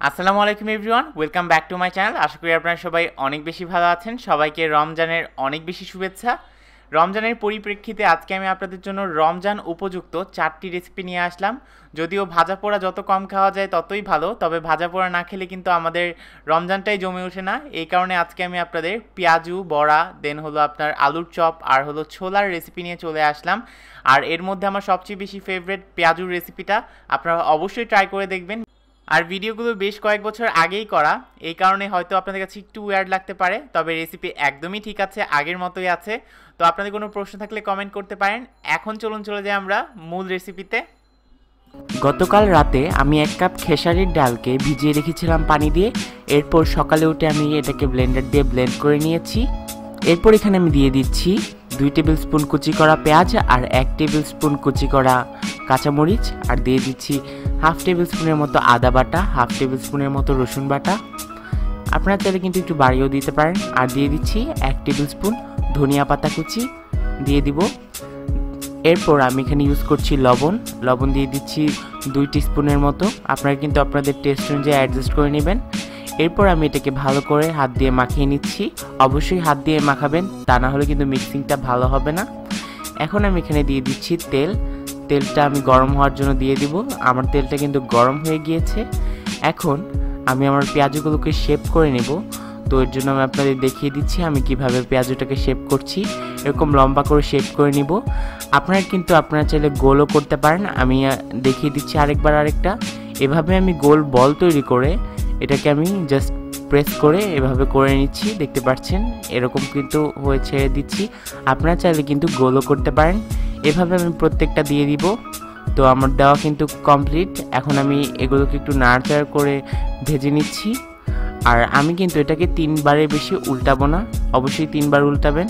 আসসালামু আলাইকুম everyone, welcome back to my channel. আশা করি আপনারা সবাই অনেক বেশি ভালো আছেন। সবাইকে রমজানের অনেক বেশি শুভেচ্ছা। রমজানের পরিপ্রেক্ষিতে আজকে আমি আপনাদের জন্য রমজান উপযুক্ত 4টি রেসিপি নিয়ে আসলাম। যদিও ভাজা পোড়া যত কম খাওয়া যায় ততই ভালো, তবে ভাজা পোড়া না খেলে কিন্তু আমাদের রমজানটাই জমে ওঠে না। এই কারণে আজকে আমি আপনাদের পেঁয়াজু বড়া, দেন হলো আপনার আলুর চপ আর হলো ছোলার রেসিপি নিয়ে চলে আসলাম। আর এর মধ্যে আমার সবচেয়ে বেশি ফেভারিট পেঁয়াজুর রেসিপিটা আপনারা অবশ্যই ট্রাই করে দেখবেন। আর ভিডিওগুলো বেশ কয়েক বছর আগেই করা, এই কারণে হয়তো আপনাদের কাছে একটু ওয়ার্ড লাগতে পারে, তবে রেসিপি একদমই ঠিক আছে, আগের মতোই আছে। তো আপনাদের কোনো প্রশ্ন থাকলে কমেন্ট করতে পারেন। এখন চলে যাই আমরা মূল রেসিপিতে। গতকাল রাতে আমি 1 কাপ খেসারির ডালকে ভিজিয়ে রেখেছিলাম পানি দিয়ে। এরপর সকালে উঠে আমি এটাকে ব্লেন্ডার দিয়ে ব্লেন্ড করে নিয়েছি। এরপর এখানে আমি দিয়ে দিচ্ছি 2 টেবিল স্পুন কুচি করা পেঁয়াজ আর 1 টেবিল স্পুন কুচি করা কাঁচামরিচ, আর দিয়ে দিচ্ছি হাফ টেবিল স্পুনের মতো আদা বাটা, হাফ টেবিল স্পুনের মতো রসুন বাটা। আপনারা চাইলে কিন্তু একটু বাড়িয়েও দিতে পারেন। আর দিয়ে দিচ্ছি 1 টেবিল স্পুন ধনিয়া পাতা কুচি দিয়ে দিব। এরপর আমি এখানে ইউজ করছি লবণ দিয়ে দিচ্ছি 2 টিস্পুনের মতো। আপনারা কিন্তু আপনাদের টেস্ট অনুযায়ী অ্যাডজাস্ট করে নেবেন। এরপর আমি এটাকে ভালো করে হাত দিয়ে মাখিয়ে নিচ্ছি। অবশ্যই হাত দিয়ে মাখাবেন, তা না হলে কিন্তু মিক্সিংটা ভালো হবে না। এখন আমি এখানে দিয়ে দিচ্ছি তেলটা আমি গরম হওয়ার জন্য দিয়ে দিব। আমার তেলটা কিন্তু গরম হয়ে গিয়েছে। এখন আমি আমার পেঁয়াজগুলোকে শেপ করে নেব। তো এর জন্য আমি আপনাদের দেখিয়ে দিচ্ছি আমি কিভাবে পেঁয়াজটাকে শেপ করছি। এরকম লম্বা করে শেপ করে নিব। আপনারা চাইলে গোলও করতে পারেন। আমি দেখিয়ে দিচ্ছি আরেকটা। এভাবে আমি গোল বল তৈরি করে এটাকে আমি জাস্ট প্রেস করে এভাবে করে নিচ্ছি, দেখতে পাচ্ছেন এরকম কিন্তু হয়ে ছেড়ে দিচ্ছি। আপনারা চাইলে কিন্তু গোলও করতে পারেন। এভাবে আমি প্রত্যেকটা দিয়ে দিব। তো আমার দেওয়া কিন্তু কমপ্লিট। এখন আমি এগুলোকে একটু নাড়াচাড়া করে ভেজে নিচ্ছি। আর আমি কিন্তু এটাকে 3 বারের বেশি উল্টাবো না, অবশ্যই 3 বার উল্টাবেন।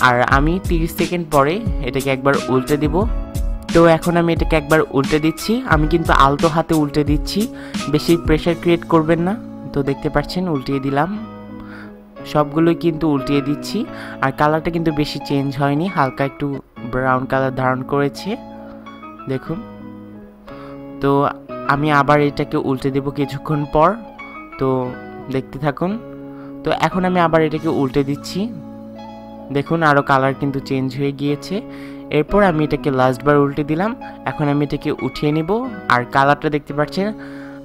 আর আমি 30 সেকেন্ড পরে এটাকে একবার উল্টে দিব। তো এখন আমি এটাকে একবার উল্টে দিচ্ছি। আমি কিন্তু আলতো হাতে উল্টে দিচ্ছি, বেশি প্রেশার ক্রিয়েট করবেন না। তো দেখতে পাচ্ছেন উল্টিয়ে দিলাম, সবগুলোই কিন্তু উল্টিয়ে দিচ্ছি। আর কালারটা কিন্তু বেশি চেঞ্জ হয়নি, হালকা একটু ব্রাউন কালার ধারণ করেছে, দেখুন। তো আমি আবার এটাকে উল্টে দেব কিছুক্ষণ পর, তো দেখতে থাকুন। তো এখন আমি আবার এটাকে উল্টে দিচ্ছি, দেখুন আরও কালার কিন্তু চেঞ্জ হয়ে গিয়েছে। এরপর আমি এটাকে লাস্টবার উল্টে দিলাম। এখন আমি এটাকে উঠিয়ে নেব। আর কালারটা দেখতে পাচ্ছেন,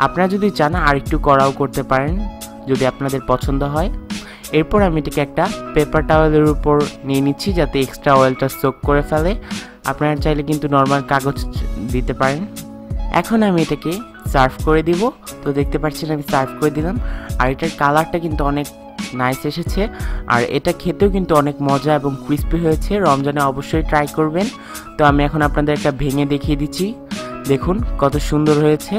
আপনারা যদি চান আর একটু কড়াও করতে পারেন যদি আপনাদের পছন্দ হয়। এরপর আমি এটাকে একটা পেপার টাওয়েলের উপর নিয়ে নিচ্ছি যাতে এক্সট্রা অয়েলটা সোক করে ফেলে। আপনারা চাইলে কিন্তু নর্মাল কাগজ দিতে পারেন। এখন আমি এটাকে সার্ভ করে দিব। তো দেখতে পাচ্ছেন আমি সার্ভ করে দিলাম। আর এটার কালারটা কিন্তু অনেক নাইস এসেছে। আর এটা খেতেও কিন্তু অনেক মজা এবং ক্রিস্পি হয়েছে। রমজানে অবশ্যই ট্রাই করবেন। তো আমি এখন আপনাদের একটা ভেঙে দেখিয়ে দিচ্ছি, দেখুন কত সুন্দর হয়েছে।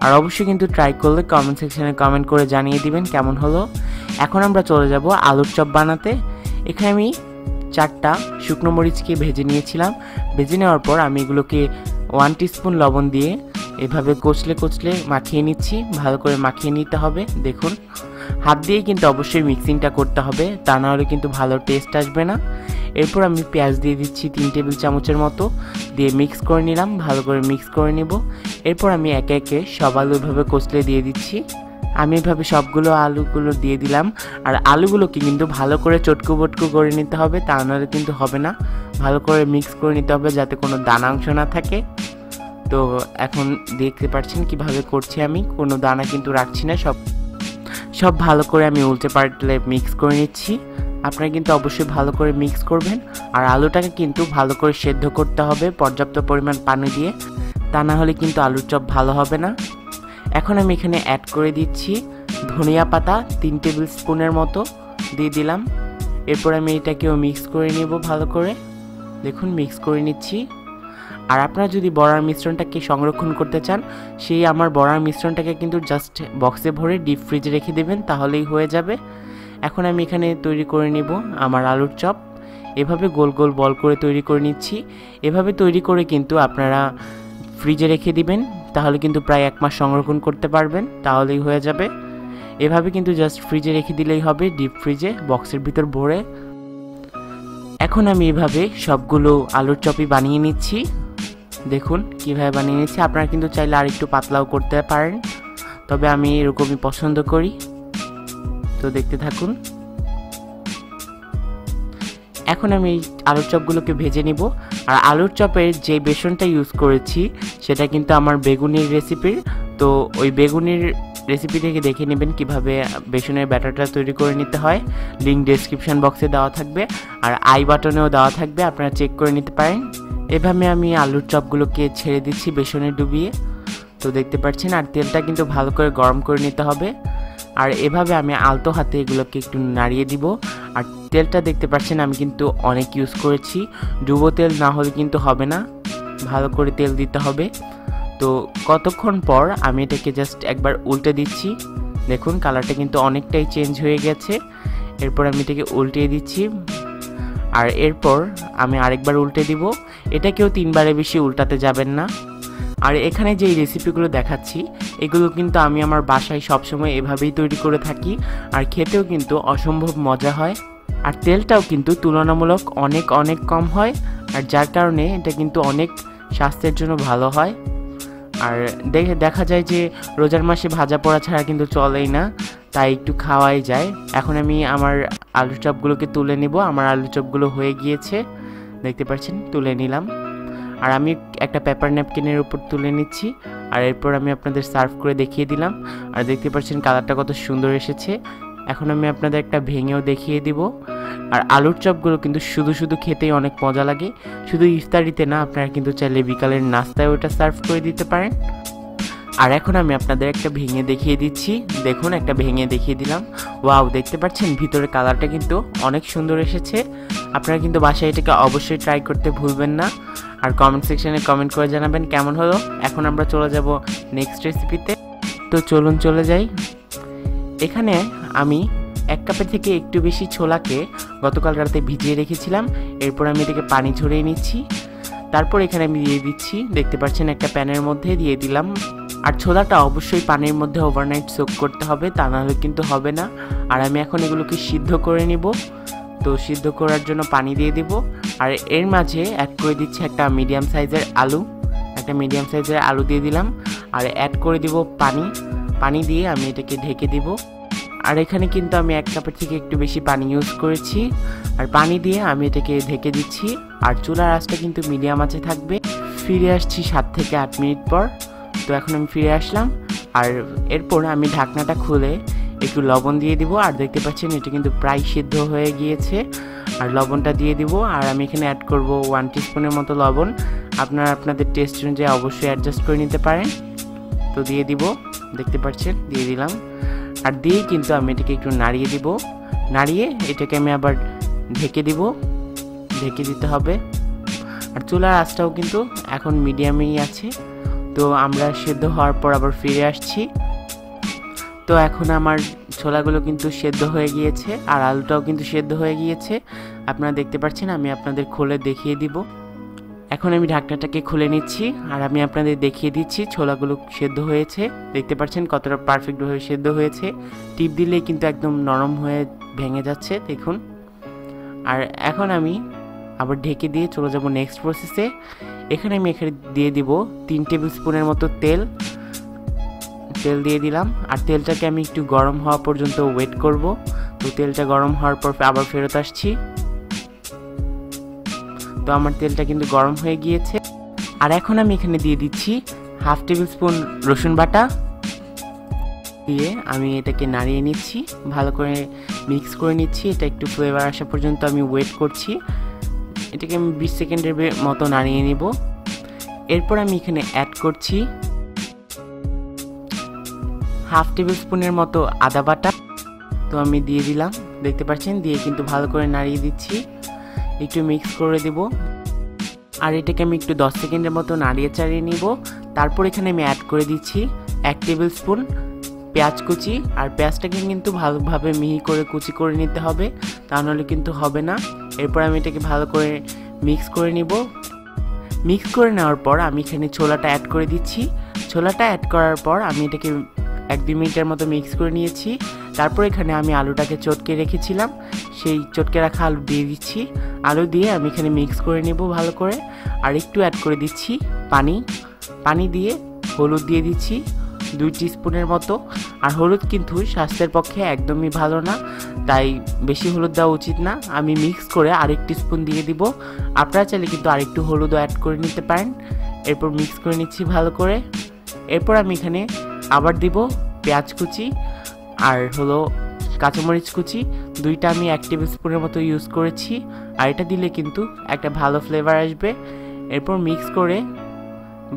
আর অবশ্যই কিন্তু ট্রাই করলে কমেন্ট সেকশনে কমেন্ট করে জানিয়ে দিবেন কেমন হলো। এখন আমরা চলে যাব আলুর চপ বানাতে। এখানে আমি 4টা শুকনো মরিচকে ভেজে নিয়েছিলাম। ভেজে নেওয়ার পর আমি এগুলোকে 1 টিস্পুন লবণ দিয়ে এভাবে কচলে মাখিয়ে নিচ্ছি। ভালো করে মাখিয়ে নিতে হবে, দেখুন হাত দিয়েই কিন্তু অবশ্যই মিক্সিংটা করতে হবে, তা না হলে কিন্তু ভালো টেস্ট আসবে না। এরপর আমি পেঁয়াজ দিয়ে দিচ্ছি 3 টেবিল চামচের মতো, দিয়ে মিক্স করে নিলাম, ভালো করে মিক্স করে নেব। এরপর আমি একে একে সব আলু এভাবে কচলে দিয়ে দিচ্ছি। আমি এভাবে সবগুলো আলুগুলো দিয়ে দিলাম। আর আলুগুলোকে কিন্তু ভালো করে চটকু বটকু করে নিতে হবে, তা নাহলে কিন্তু হবে না। ভালো করে মিক্স করে নিতে হবে যাতে কোনো দানা অংশ না থাকে। তো এখন দেখতে পাচ্ছেন কিভাবে করছি, আমি কোনো দানা কিন্তু রাখছি না, সব ভালো করে আমি উল্টে পাল্টে মিক্স করে নিচ্ছি। আপনারা কিন্তু অবশ্যই ভালো করে মিক্স করবেন। আর আলুটাকে কিন্তু ভালো করে সেদ্ধ করতে হবে পর্যাপ্ত পরিমাণ পানি দিয়ে, তা না হলে কিন্তু আলুর চপ ভালো হবে না। এখন আমি এখানে অ্যাড করে দিচ্ছি ধনিয়া পাতা 3 টেবিল স্পুনের মতো দিয়ে দিলাম। এরপর আমি এটাকেও মিক্স করে নেব ভালো করে, দেখুন মিক্স করে নিচ্ছি। আর আপনারা যদি বড়ার মিশ্রণটাকে সংরক্ষণ করতে চান, সেই আমার বড়ার মিশ্রণটাকে কিন্তু জাস্ট বক্সে ভরে ডিপ ফ্রিজে রেখে দেবেন, তাহলেই হয়ে যাবে। এখন আমি এখানে তৈরি করে নেব আমার আলুর চপ। এভাবে গোল গোল বল করে তৈরি করে নিচ্ছি। এভাবে তৈরি করে কিন্তু আপনারা ফ্রিজে রেখে দিবেন, তাহলে কিন্তু প্রায় 1 মাস সংরক্ষণ করতে পারবেন, তাহলেই হয়ে যাবে। এভাবে কিন্তু জাস্ট ফ্রিজে রেখে দিলেই হবে, ডিপ ফ্রিজে বক্সের ভিতর ভরে। এখন আমি এভাবে সবগুলো আলুর চপই বানিয়ে নিচ্ছি, দেখুন কিভাবে বানিয়ে নিচ্ছি। আপনারা কিন্তু চাইলে আর একটু পাতলাও করতে পারেন। তবে আমি এরকমই পছন্দ করি। তো দেখতে থাকুন। এখন আমি আলুর চপগুলোকে ভেজে নিব। আর আলুর চপের যে বেসনটা ইউজ করেছি সেটা কিন্তু আমার বেগুনির রেসিপির। তো ওই বেগুনির রেসিপি থেকে দেখে নেবেন কিভাবে বেসনের ব্যাটারটা তৈরি করে নিতে হয়। লিঙ্ক ডেসক্রিপশন বক্সে দেওয়া থাকবে আর আই বাটনেও দেওয়া থাকবে, আপনারা চেক করে নিতে পারেন। এভাবে আমি আলুর চপগুলোকে ছেড়ে দিচ্ছি বেসনে ডুবিয়ে। তো দেখতে পাচ্ছেন, আর তেলটা কিন্তু ভালো করে গরম করে নিতে হবে। আর এভাবে আমি আলতো হাতে এগুলোকে একটু নাড়িয়ে দিব। আর তেলটা দেখতে পাচ্ছেন আমি কিন্তু অনেক ইউজ করেছি, ডুবো তেল না হলে কিন্তু হবে না, ভালো করে তেল দিতে হবে। তো কতক্ষণ পর আমি এটাকে জাস্ট একবার উল্টে দিচ্ছি। দেখুন কালারটা কিন্তু অনেকটাই চেঞ্জ হয়ে গেছে। এরপর আমি এটাকে উল্টিয়ে দিচ্ছি, আর এরপর আমি আরেকবার উল্টে দিব। এটাকেও 3 বারের বেশি উল্টাতে যাবেন না। আর এখানে যেই রেসিপিগুলো দেখাচ্ছি এগুলো কিন্তু আমি আমার বাসায় সবসময় এভাবেই তৈরি করে থাকি, আর খেতেও কিন্তু অসম্ভব মজা হয়। আর তেলটাও কিন্তু তুলনামূলক অনেক কম হয়, আর যার কারণে এটা কিন্তু অনেক স্বাস্থ্যের জন্য ভালো হয়। আর দেখা যায় যে রোজার মাসে ভাজা পোড়া ছাড়া কিন্তু চলেই না, তাই একটু খাওয়াই যায়। এখন আমি আমার আলু চপগুলোকে তুলে নিব। আমার আলু চপগুলো হয়ে গিয়েছে, দেখতে পাচ্ছেন, তুলে নিলাম। আর আমি একটা পেপার ন্যাপকিনের উপর তুলে নিচ্ছি। আর এরপর আমি আপনাদের সার্ভ করে দেখিয়ে দিলাম। আর দেখতে পাচ্ছেন কালারটা কত সুন্দর এসেছে। এখন আমি আপনাদের একটা ভেঙেও দেখিয়ে দিব। আর আলুর চপগুলো কিন্তু শুধু খেতেই অনেক মজা লাগে। শুধু ইফতারিতে না, আপনারা কিন্তু চাইলে বিকালের নাস্তায় ওটা সার্ভ করে দিতে পারেন। আর এখন আমি আপনাদের একটা ভেঙে দেখিয়ে দিচ্ছি। দেখুন, একটা ভেঙে দেখিয়ে দিলাম। ওয়াও, দেখতে পাচ্ছেন ভিতরে কালারটা কিন্তু অনেক সুন্দর এসেছে। আপনারা কিন্তু বাসায় এটাকে অবশ্যই ট্রাই করতে ভুলবেন না। আর কমেন্ট সেকশনে কমেন্ট করে জানাবেন কেমন হলো। এখন আমরা চলে যাব নেক্সট রেসিপিতে। তো চলুন চলে যাই। এখানে আমি 1 কাপের থেকে একটু বেশি ছোলাকে গতকাল রাতে ভিজিয়ে রেখেছিলাম। এরপর আমি এটাকে পানি ঝরিয়ে নিচ্ছি। তারপর এখানে আমি দিয়ে দিচ্ছি, দেখতে পাচ্ছেন একটা প্যানের মধ্যে দিয়ে দিলাম। আর ছোলাটা অবশ্যই পানির মধ্যে ওভারনাইট সোক করতে হবে, তা নাহলে কিন্তু হবে না। আর আমি এখন এগুলোকে সিদ্ধ করে নিব। তো সিদ্ধ করার জন্য পানি দিয়ে দিব। আর এর মাঝে অ্যাড করে দিচ্ছি একটা মিডিয়াম সাইজের আলু দিয়ে দিলাম। আর অ্যাড করে দিব পানি দিয়ে আমি এটাকে ঢেকে দিব। আর এখানে কিন্তু আমি 1 কাপের থেকে একটু বেশি পানি ইউজ করেছি। আর পানি দিয়ে আমি এটাকে ঢেকে দিচ্ছি। আর চুলার আঁচটা কিন্তু মিডিয়াম আঁচে থাকবে। ফিরে আসছি 7 থেকে 8 মিনিট পর। তো এখন আমি ফিরে আসলাম। আর এরপর আমি ঢাকনাটা খুলে একটু লবণ দিয়ে দিব। আর দেখতে পাচ্ছেন এটা কিন্তু প্রায় সিদ্ধ হয়ে গিয়েছে। আর লবণটা দিয়ে দিব। আর আমি এখানে অ্যাড করব 1 টিস্পুনের মতো লবণ। আপনারা আপনাদের টেস্ট অনুযায়ী অবশ্যই অ্যাডজাস্ট করে নিতে পারেন। তো দিয়ে দিব, দেখতে পাচ্ছেন দিয়ে দিলাম। আর দিয়ে কিন্তু আমি এটাকে একটু নাড়িয়ে দিব। নাড়িয়ে এটাকে আমি আবার ঢেকে দিতে হবে। আর চুলার আঁচটাও কিন্তু এখন মিডিয়ামেই আছে। তো আমরা সেদ্ধ হওয়ার পর আবার ফিরে আসছি। তো এখন আমার ছোলাগুলো কিন্তু সেদ্ধ হয়ে গিয়েছে, আর আলুটাও কিন্তু সেদ্ধ হয়ে গিয়েছে। আপনারা দেখতে পাচ্ছেন, আমি আপনাদের খুলে দেখিয়ে দিব। এখন আমি ঢাকনাটাকে খুলে নিচ্ছি। আর আমি আপনাদের দেখিয়ে দিচ্ছি ছোলাগুলো সেদ্ধ হয়েছে। দেখতে পাচ্ছেন কতটা পারফেক্টভাবে সেদ্ধ হয়েছে। টিপ দিলেই কিন্তু একদম নরম হয়ে ভেঙে যাচ্ছে, দেখুন। আর এখন আমি আবার ঢেকে দিয়ে চলে যাব নেক্সট প্রসেসে। এখানে দিয়ে দিব 3 টেবিল স্পুনের মতো তেল দিয়ে দিলাম। আর তেলটাকে আমি একটু গরম হওয়া পর্যন্ত ওয়েট করব। তো তেলটা গরম হওয়ার পর আবার ফেরত আসছি। তো আমার তেলটা কিন্তু গরম হয়ে গিয়েছে। আর এখন আমি এখানে দিয়ে দিচ্ছি 1/2 টেবিল স্পুন রসুন বাটা দিয়ে আমি এটাকে নাড়িয়ে নিচ্ছি, ভালো করে মিক্স করে নিচ্ছি। এটা একটু ফ্লেভার আসা পর্যন্ত আমি ওয়েট করছি। এটাকে আমি 20 সেকেন্ডের মতো নাড়িয়ে নিব। এরপর আমি এখানে অ্যাড করছি 1/2 টেবিল স্পুনের মতো আদা বাটা। তো আমি দিয়ে দিলাম, দেখতে পাচ্ছেন, দিয়ে কিন্তু ভালো করে নাড়িয়ে দিচ্ছি, একটু মিক্স করে দেব। আর এটাকে আমি একটু 10 সেকেন্ডের মতো নাড়িয়ে চাড়িয়ে নিব। তারপর এখানে আমি অ্যাড করে দিচ্ছি 1 টেবিল স্পুন পেঁয়াজ কুচি। আর পেঁয়াজটাকে কিন্তু ভালোভাবে মিহি করে কুচি করে নিতে হবে, তা নাহলে কিন্তু হবে না। এরপর আমি এটাকে ভালো করে মিক্স করে নিব। মিক্স করে নেওয়ার পর আমি এখানে ছোলাটা অ্যাড করে দিচ্ছি। ছোলাটা অ্যাড করার পর আমি এটাকে 1-2 মিনিটের মতো মিক্স করে নিয়েছি। তারপর এখানে আমি আলুটাকে চটকে রেখেছিলাম, সেই চটকে রাখা আলু দিয়ে দিচ্ছি। আলু দিয়ে আমি এখানে মিক্স করে নেব ভালো করে। আর একটু অ্যাড করে দিচ্ছি পানি দিয়ে হলুদ দিয়ে দিচ্ছি। 2 টিস্পুনের মতো। আর হলুদ কিন্তু স্বাস্থ্যের পক্ষে একদমই ভালো না, তাই বেশি হলুদ দেওয়া উচিত না। আমি মিক্স করে আরেক টিস্পুন দিয়ে দিব। আপনারা চাইলে কিন্তু আরেকটু হলুদও অ্যাড করে নিতে পারেন। এরপর মিক্স করে নিচ্ছি ভালো করে। এরপর আমি এখানে আবার দিব পেঁয়াজ কুচি আর হলো কাঁচামরিচ কুচি, দুইটা আমি 1 টেবিল স্পুনের মতো ইউজ করেছি। আর এটা দিলে কিন্তু একটা ভালো ফ্লেভার আসবে। এরপর মিক্স করে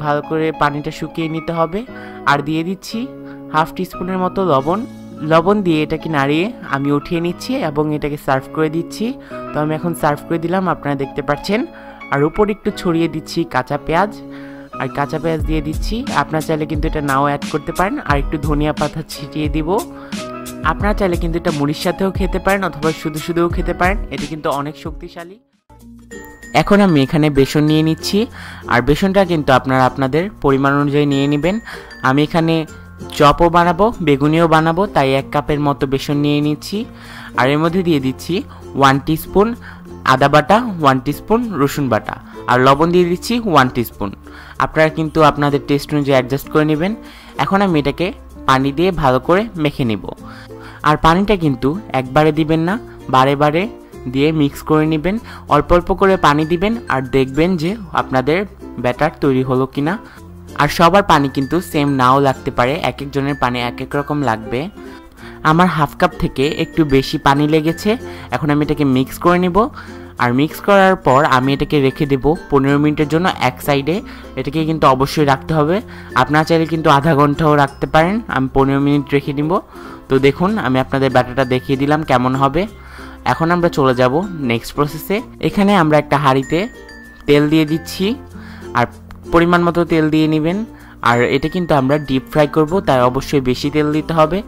ভালো করে পানিটা শুকিয়ে নিতে হবে। আর দিয়ে দিচ্ছি 1/2 টিস্পুনের মতো লবণ দিয়ে এটাকে নাড়িয়ে আমি উঠিয়ে নিচ্ছি এবং এটাকে সার্ভ করে দিচ্ছি। তো আমি এখন সার্ভ করে দিলাম, আপনারা দেখতে পাচ্ছেন। আর উপর একটু ছড়িয়ে দিচ্ছি কাঁচা পেঁয়াজ দিয়ে দিচ্ছি। আপনারা চাইলে কিন্তু এটা নাও অ্যাড করতে পারেন। আর একটু ধনিয়া পাতা ছিটিয়ে দিব। আপনারা চাইলে কিন্তু এটা মুড়ির সাথেও খেতে পারেন অথবা শুধুও খেতে পারেন, এটা কিন্তু অনেক শক্তিশালী। এখন আমি এখানে বেসন নিয়ে নিচ্ছি। আর বেসনটা কিন্তু আপনারা আপনাদের পরিমাণ অনুযায়ী নিয়ে নেবেন। আমি এখানে চপও বানাবো, বেগুনিও বানাবো, তাই 1 কাপের মতো বেসন নিয়ে নিচ্ছি। আর এর মধ্যে দিয়ে দিচ্ছি 1 টিস্পুন আদা বাটা, 1 টিস্পুন রসুন বাটা, আর লবণ দিয়ে দিচ্ছি 1 টিস্পুন। আপনারা কিন্তু আপনাদের টেস্ট অনুযায়ী অ্যাডজাস্ট করে নেবেন। এখন আমি এটাকে পানি দিয়ে ভালো করে মেখে নিব। আর পানিটা কিন্তু একবারে দিবেন না, বারে বারে দিয়ে মিক্স করে নেবেন। অল্প অল্প করে পানি দিবেন আর দেখবেন যে আপনাদের ব্যাটার তৈরি হলো কিনা। আর সবার পানি কিন্তু সেম নাও লাগতে পারে, এক একজনের পানি এক এক রকম লাগবে। আমার 1/2 কাপ থেকে একটু বেশি পানি লেগেছে। এখন আমি এটাকে মিক্স করে নেব। আর মিক্স করার পর আমি এটাকে রেখে দেব 15 মিনিটের জন্য এক সাইডে। এটাকে কিন্তু অবশ্যই রাখতে হবে। আপনারা চাইলে কিন্তু আধা ঘন্টাও রাখতে পারেন। আমি 15 মিনিট রেখে দিব। তো দেখুন, আমি আপনাদের ব্যাটারটা দেখিয়ে দিলাম কেমন হবে। এখন আমরা চলে যাব নেক্সট প্রসেসে। এখানে আমরা একটা হাঁড়িতে তেল দিয়ে দিচ্ছি। আর পরিমাণ মতো তেল দিয়ে নেবেন। আর এটা কিন্তু আমরা ডিপ ফ্রাই করব, তাই অবশ্যই বেশি তেল দিতে হবে।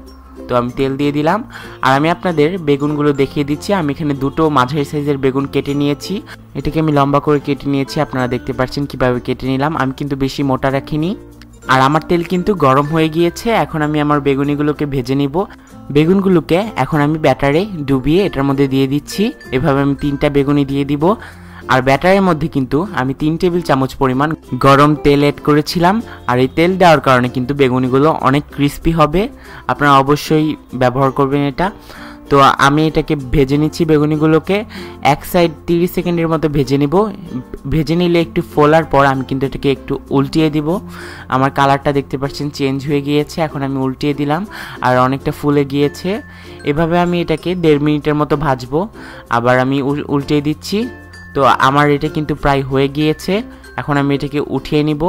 তো আমি তেল দিয়ে দিলাম। আর আমি আপনাদের বেগুনগুলো দেখিয়ে দিচ্ছি। আমি এখানে 2টো মাঝারি সাইজের বেগুন কেটে নিয়েছি। এটাকে আমি লম্বা করে কেটে নিয়েছি। আপনারা দেখতে পাচ্ছেন কিভাবে কেটে নিলাম। আমি কিন্তু বেশি মোটা রাখিনি। আর আমার তেল কিন্তু গরম হয়ে গিয়েছে। এখন আমি আমার বেগুনিগুলোকে ভেজে নিব। বেগুনগুলোকে এখন আমি ব্যাটারে ডুবিয়ে এটার মধ্যে দিয়ে দিচ্ছি। এভাবে আমি 3টা বেগুনি দিয়ে দিব। আর ব্যাটারের মধ্যে কিন্তু আমি 3 টেবিল চামচ পরিমাণ গরম তেল অ্যাড করেছিলাম। আর এই তেল দেওয়ার কারণে কিন্তু বেগুনিগুলো অনেক ক্রিস্পি হবে। আপনারা অবশ্যই ব্যবহার করবেন এটা। তো আমি এটাকে ভেজে নিচ্ছি বেগুনিগুলোকে। এক সাইড 30 সেকেন্ডের মতো ভেজে নিব। ভেজে নিলে একটু ফোলার পর আমি কিন্তু এটাকে একটু উল্টিয়ে দিব। আমার কালারটা দেখতে পাচ্ছেন চেঞ্জ হয়ে গিয়েছে। এখন আমি উল্টিয়ে দিলাম আর অনেকটা ফুলে গিয়েছে। এভাবে আমি এটাকে 1.5 মিনিটের মতো ভাজবো। আবার আমি উল্টিয়ে দিচ্ছি। তো আমার এটা কিন্তু প্রায় হয়ে গিয়েছে। এখন আমি এটাকে উঠিয়ে নিব।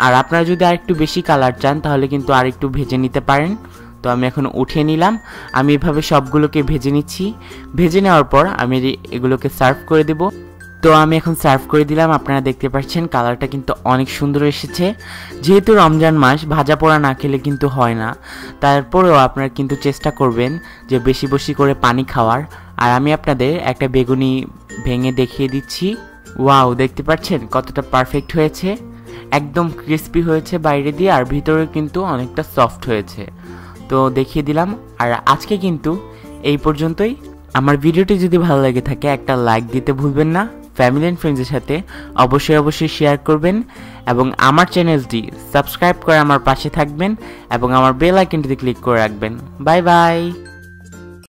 আর আপনারা যদি আরেকটু বেশি কালার চান তাহলে কিন্তু আরেকটু ভেজে নিতে পারেন। তো আমি এখন উঠিয়ে নিলাম। আমি এভাবে সবগুলোকে ভেজে নিচ্ছি। ভেজে নেওয়ার পর আমি এগুলোকে সার্ভ করে দেব। তো আমি এখন সার্ভ করে দিলাম। আপনারা দেখতে পাচ্ছেন কালারটা কিন্তু অনেক সুন্দর এসেছে। যেহেতু রমজান মাস, ভাজা পোড়া না খেলে কিন্তু হয় না। তারপরেও আপনারা কিন্তু চেষ্টা করবেন যে বেশি বেশি করে পানি খাওয়ার। আর আমি আপনাদের একটা বেগুনি ভেঙে দেখিয়ে দিচ্ছি। ওয়াও, দেখতে পাচ্ছেন কতটা পারফেক্ট হয়েছে। একদম ক্রিস্পি হয়েছে বাইরে দিয়ে, আর ভিতরে কিন্তু অনেকটা সফট হয়েছে। তো দেখিয়ে দিলাম। আর আজকে কিন্তু এই পর্যন্তই। আমার ভিডিওটি যদি ভালো লেগে থাকে একটা লাইক দিতে ভুলবেন না। ফ্যামিলি অ্যান্ড ফ্রেন্ডসের সাথে অবশ্যই শেয়ার করবেন এবং আমার চ্যানেলটি সাবস্ক্রাইব করে আমার পাশে থাকবেন এবং আমার বেল আইকনটিতে ক্লিক করে রাখবেন। Bye bye.